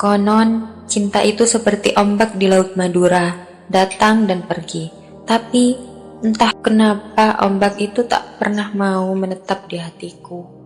Konon, cinta itu seperti ombak di Laut Madura, datang dan pergi. Tapi, entah kenapa ombak itu tak pernah mau menetap di hatiku.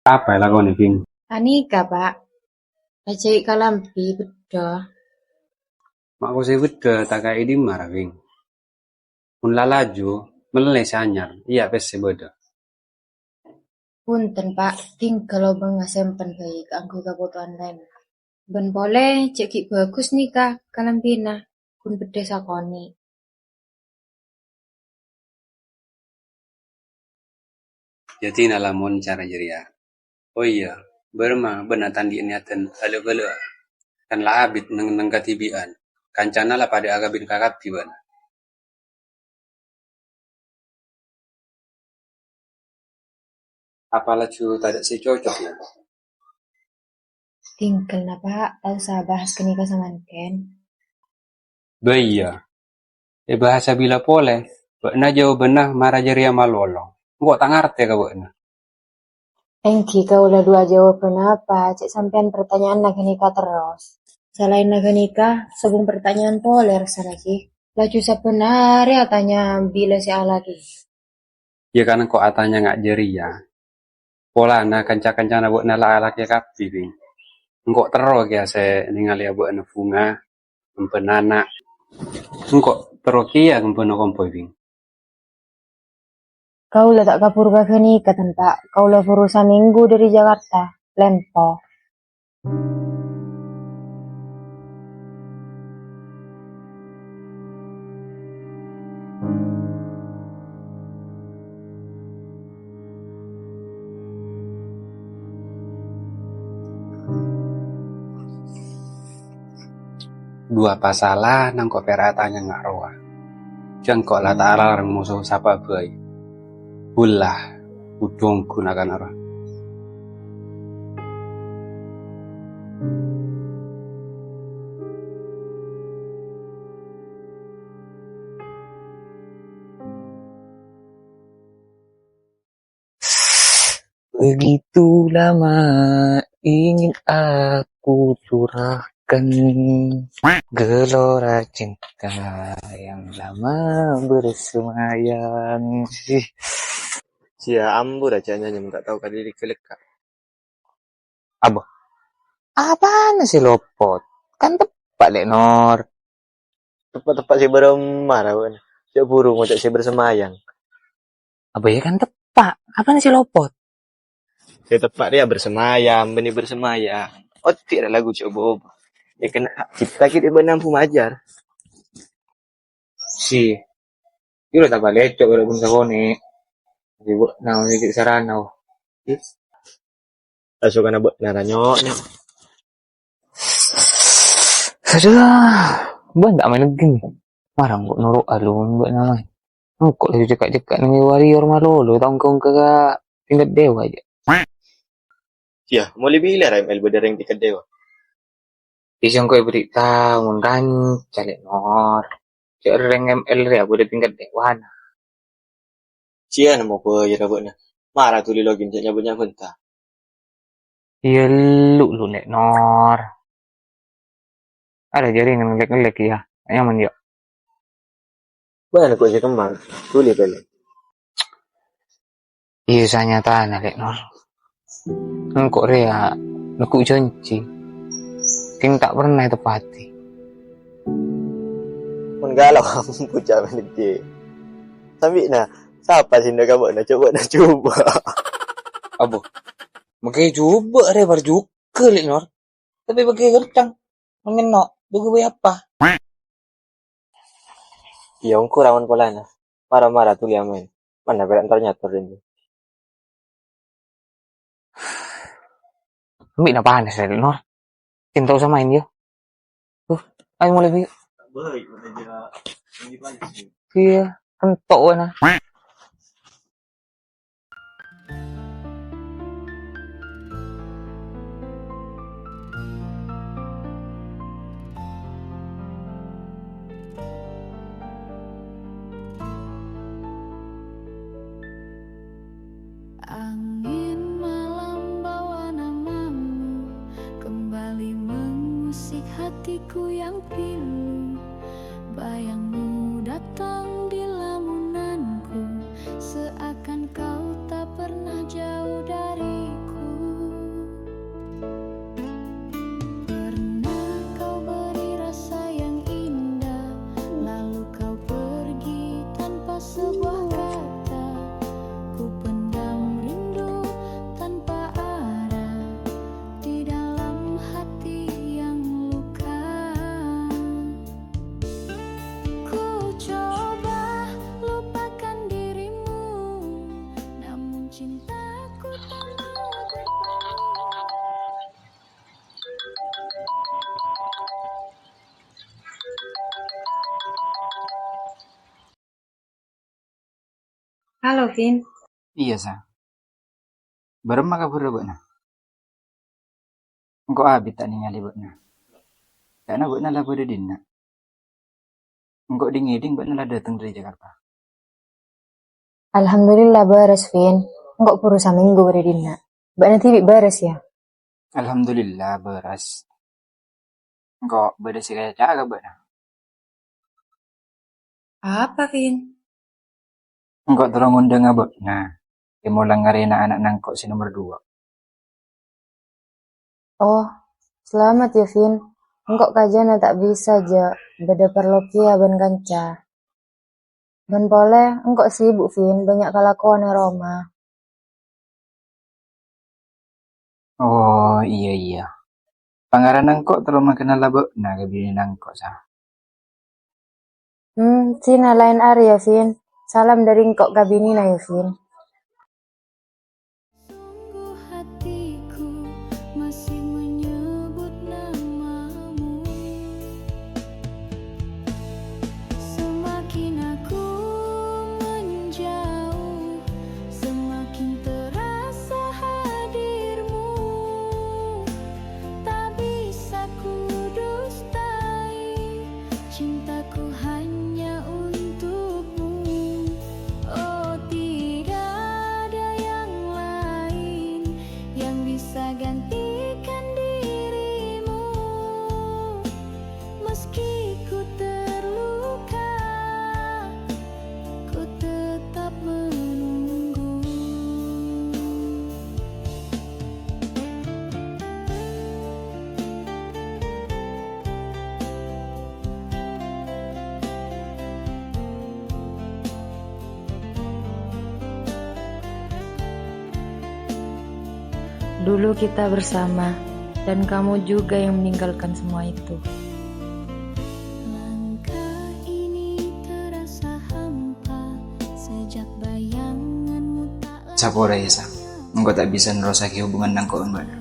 Apa ya lakoni, Ving? Anika, Pak. Ajai kalambi bedo. Mak ko si beda tak kayak di marah, Ving. Mun lalaju, meleleh anyar. Iya, pes si beda. Punten, Pak. Tinggal obeng ngasempen baik anggo kebutuhan lain. Ben boleh ceki bagus nih Kak kalambina. Kun bede sakoni. Jadi nalamun cara jeria. Oh iya, berma benatan di niatan halo-halo. Kan lah abit neng katibian. Kancana lah pada agabin kakap tiban. Apalah cu tak si cocok ya. Tinggal na Pak. Tau sa bahas kenika samanken. Iya. Bahasa bila boleh. Bena jauh benah marah jeria malolo. Nggak tak ngerti ka bena. Engki kau lah dua jawaban apa? Cek sampean pertanyaan na kenika terus. Selain na kenika, sebelum pertanyaan poler lagi. Laju sebenarnya tanya bila si lagi. Ya kan kok atanya nggak jeria. Pola na kanca-kancana buat nala alak ya kapi, Ving. Engkau terus ya saya ningali abu anak bunga, empenana. Engkau terus kia empenana kompoi, Ving. Kau lah tak kapur ke kenika Pak. Kau lah berusaha minggu dari Jakarta. Lempo. Dua pasalah nang kok peratanya nggak roa. Jengkok lah tak alarang musuh sapa bayi. Bulah, udung gunakan arah. Begitu lama ingin aku curahkan gelora cinta yang lama bersemayam. Sia ambu dah cak nyanyi tak tahu kali kelek kak. Abah, apaan sih lopot? Kan tepat lek Nor. Tepat-tepat si beremar awan. Cak burung cak si bersemayang. Abah ya kan tepat. Apaan sih lopot? Si tepat dia bersemayam, benih bersemayam. Oh tidak lagu cak bob. Ya kena cipta kita benampu majar. Si, itu tak balik cok udah pun sakone. Ibu, nah ini sarana. Langsung kena buat naranyok. Sudah, buat tak main lagi. Marang kok nuruk alun buat nama. Kok lagi cekak-cekak nih warrior malolo. Tahun kau kagak tingkat dewa aja. Ya, mau lebih lah ML berdereng tiket dewa. Isang ko beritahu kan calik Nor. Cek reng ML ya boleh tingkat dewa. Cia nama apa ya rabaknya. Marah tuh di login cak nyabut-nyabut tak. Iya lu nek Nor. Ada jaringan ngelek-ngelek ya. Nyaman ya. Mana kok cak kembang. Tulis kali. Iya sanya tanah lek Nor. Engkau rea aku janji. Ting tak pernah tepati. Menggalau kamu pucat menegak. Sambil nah. Siapa sih nak kamu nak coba. Abo. Makai coba rea juga lek Nor. Tapi pakai gercang. Mengenok. Bagaimana apa? Iya, aku rawan pola na. Marah-marah tuh liamen. Mana berat ternyata ini. Ambil apa panas lek Nor. Cinta usah main ya. Ayo mulai yuk. Baik, mana dia. Iya. Kentok na. Asik hatiku yang pilu, bayangmu datang di lamunanku, seakan kau tak pernah jauh dariku. Pernah kau beri rasa yang indah, lalu kau pergi tanpa sebuah kata. Ku pendam rindu tanpa arah di dalam hati yang luka. Ku coba lupakan dirimu, namun cintaku tak mau berpaling. Halo, Vin. Iya, Sa. Bareng maka bro beuna. Engko abit tak ningali beuna. Karena beuna lah bade dina. Engko dingiding beuna lah datang dari Jakarta. Alhamdulillah beres, Vin. Enggak puru saminggu beredina. Mbak nanti beres ya? Alhamdulillah beras. Engko bade si kaya caga beuna. Apa, Vin? Engko tolong undang beuna. Mulang ngarena anak nangkok si nomor 2. Oh, selamat ya, Vin. Engkau kajana tak bisa aja. Beda perloki ya ben kanca. Ben pole, engkau sibuk, Vin. Banyak kelakuan Roma. Oh, iya. Pangaran nangkok tolong makenal lah beuna kabini nangkok, Sa. Cina lain area, Vin. Salam dari engkau kabini na ya, Vin. Sungguh hatiku masih menyebut namamu. Semakin aku menjauh, semakin terasa hadirmu. Tak bisa ku dustai cintaku hanya untukmu. Oh, tidak ada yang lain yang bisa gantikan dirimu. Meski ku terluka, ku tetap menunggu. Dulu kita bersama, dan kamu juga yang meninggalkan semua itu. Langkah ini terasa hampa sejak bayanganmu tak Sapora ya, Sa. Engko tak bisa nerosake hubungan nangkok beuna.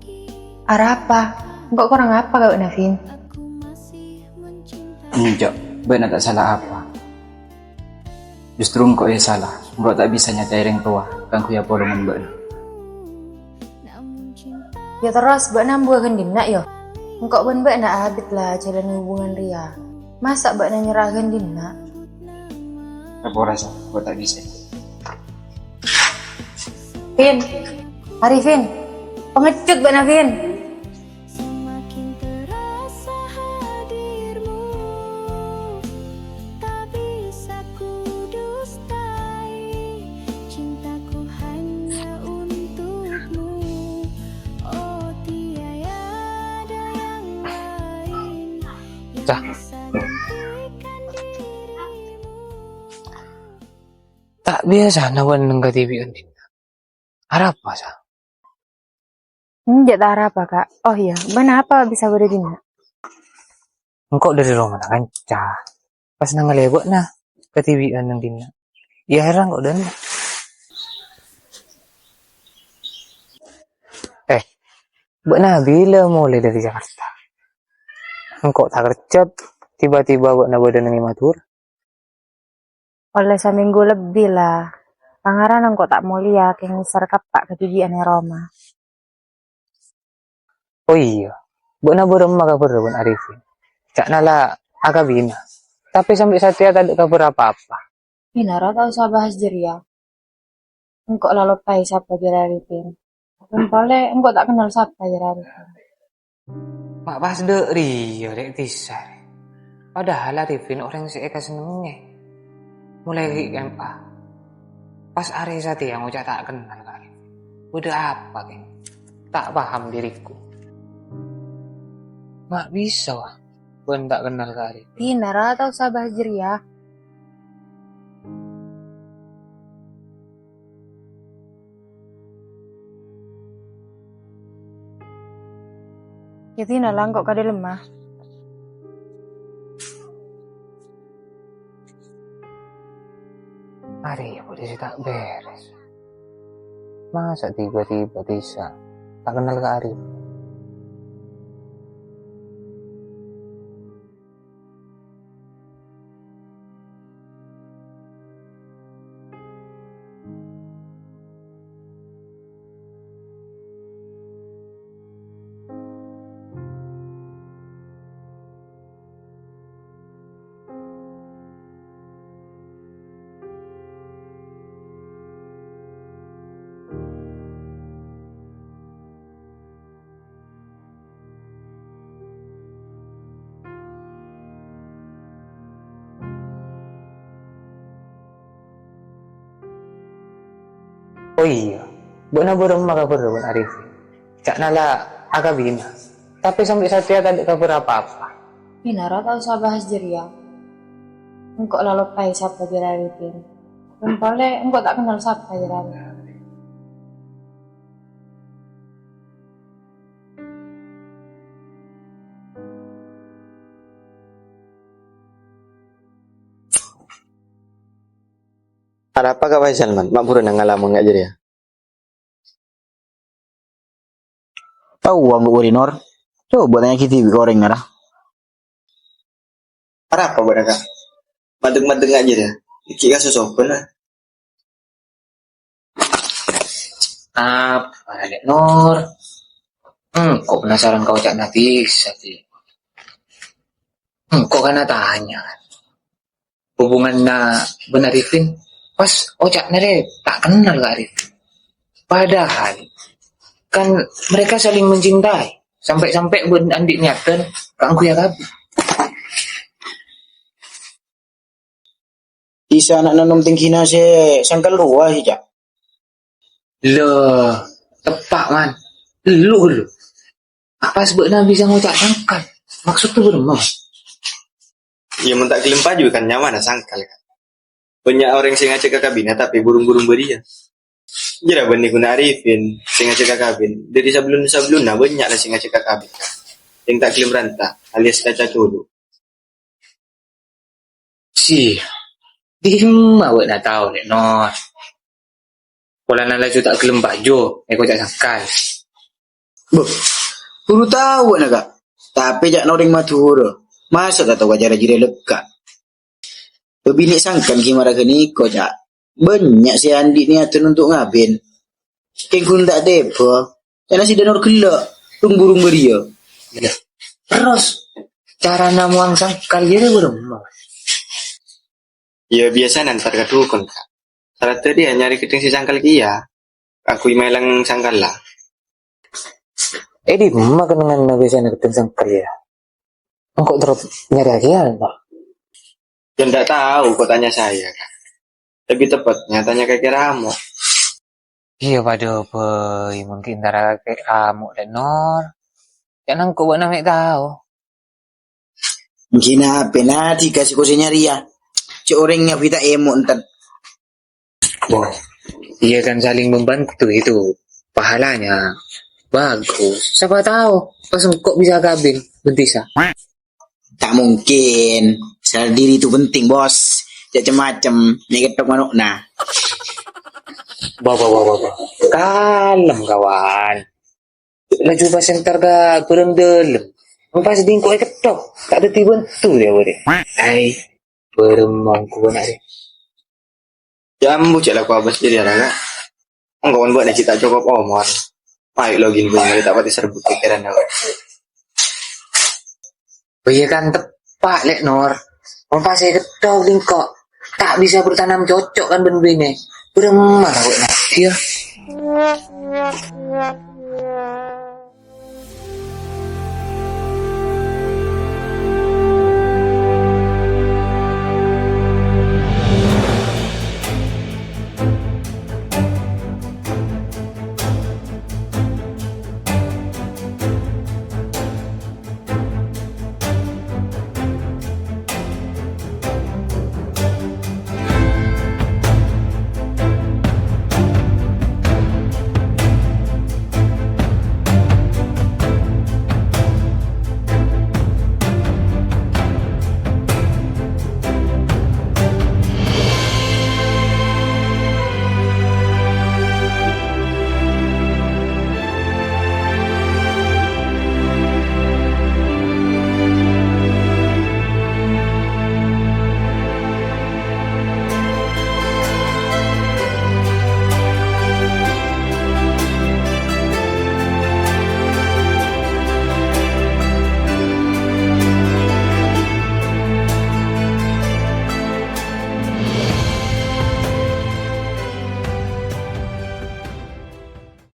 lagi. Arah apa? Engkau kurang apa kau, Navin? Aku masih mencintai. Enjok, beuna tak salah apa. Justru engko ya salah. Engko tak bisa nyatai ring tua. Kang kuya polongan beuna. Namun cinta Ya terus, Mbak Nambu akan dimnak yo. Engkau ben Mbak nak habit lah jalan hubungan Ria. Masa Mbak nyerahkan dimnak? Sapora, Sa. Engko tak bisa. Vin, Arifin, pengecut Mbak Navin. semakin terasa hadirmu. Tak bisa ku dustai cintaku hanya untukmu. Oh, tiada yang lain yang Sa. bisa gantikan dirimu. Tak biasa nawan nang TV kan. Harap apa, Sa? Enggak tak arah apa kak. Oh iya, Mbak apa bisa beredina? Engkau dari rumah na kanca. Pas nang ngalebok na ke TV nang dina. Ya heran kok dan. Mbak na bila mulai dari Jakarta. Engkau tak kerjap tiba-tiba buat na badan nang imatur. Oleh seminggu lebih lah. Pangaran engkau tak mulia keng serkap pak ketujuan Roma. Oh iya. Buat na badan maka berdepan Arifin. Cak nala akabina. Tapi sampai saat ini tak ada kabar apa-apa. Inara tak usah bahas jeria. Engkau lalu pai siapa Arifin. Pun pole engkau tak kenal siapa Arifin. Mak pas dek Rio dek tisar. Padahal Arifin orang si Eka senengnya. Mulai di MA. Pas Arisa yang ucap tak kenal kali. Udah apa kan? Tak paham diriku. Mak bisa wah. Ben tak kenal kali. Tinara atau Sabah Jeria? Ya Tina lang kok kada lemah. Ari, polisi tak beres. Masa tiba-tiba bisa tak kenal ke Arif? Oh iya, benar beremah kabar dengan Arif. Cak nala agak bina. Tapi sampai saat dia tak ada kabar apa-apa. Tinara atau Sabah Jeria? Engkau lalu pai siapa Jeraritin? Rempale engkau tak kenal siapa Jeraritin. Ada apa Kak Faisal man? Mak purun ngalamun nggak jadi ya? Tahu ambo Urinor. Coba tanya kita goreng nara. Ada apa buat Kak? Madeng-madeng aja ya. Iki kasus open lah. Apa Dek Nur? Kok penasaran kau cak nanti sih? Kok kana tanya? Hubungan na benar Arifin? Pas Ocak nere tak kenal ke Arif. Padahal kan mereka saling mencintai. Sampai-sampai ben andik niatan kang kuya kabi. Isa anak nanam tingkina se sangkal ruah sih cak. Loh, tepak man. Lu. Apa sebetulnya bisa ngocak sangkal? Maksud tuh beremah. Ya mentak kelimpa juga kan nyaman sangkal kan. Banyak orang sing ngecek ke kabin tapi burung-burung beria. Jera benih guna Arifin sing ngecek ke kabin. Dari sebelum-sebelumnya banyak lah sing ngecek ke kabin. Yang tak kelim ranta alias kaca culu. Sih. Dia mau nak tahu Dek Nur. Pola nala ju tak kelem baju, aku tak sangkal. Boh, baru tahu nak kak. Tapi cak noring matur. Masa tak tahu ajar jire lekak. Bebini sangkan gimana gini kok cak. Banyak si Andi ni atun untuk ngabin. Kengkun tak depo. Karena si Danur gelak. Burung beria. Terus cara namuang sangkal dia belum. Ya biasa nantar ke dukun Kak. Salah tadi nyari keting si sangkal kia. Aku imelang sangkal lah. Di rumah kenangan biasa nak ketemu sangkal ya. Kok terus nyari lagi apa? Ya nggak tahu kok tanya saya Kak. Lebih tepatnya tanya ke Keramo. Iya pada boy, mungkin antara kayak kamu dan Nur. Jangan kau buat namanya tahu. Mungkin apa nanti kasih kau nyari ya. Cik orangnya kita emo entar. Wow. Iya kan saling membantu itu. Pahalanya bagus. Siapa tahu pas kok bisa kabin bentisa. Tak mungkin. Sadar diri itu penting bos. Macam-macam. Ni ketok manuk nah. Bawa. Kalem kawan. Laju pas entar ke berendel. Pas dingko ketok. Tak ada tiba tu dia boleh. Hai. Beremang ku nak dia. Jambu cak lah aku abas jadi ada Kak. Enggak buat nak cita cukup omor. Ayo login punya tak pati serbu pikiran aku. Iya kan tepat lek Nur. Pas saya ketok dingko. Tak bisa bertanam cocok kan ben bini. Beremang aku nak dia.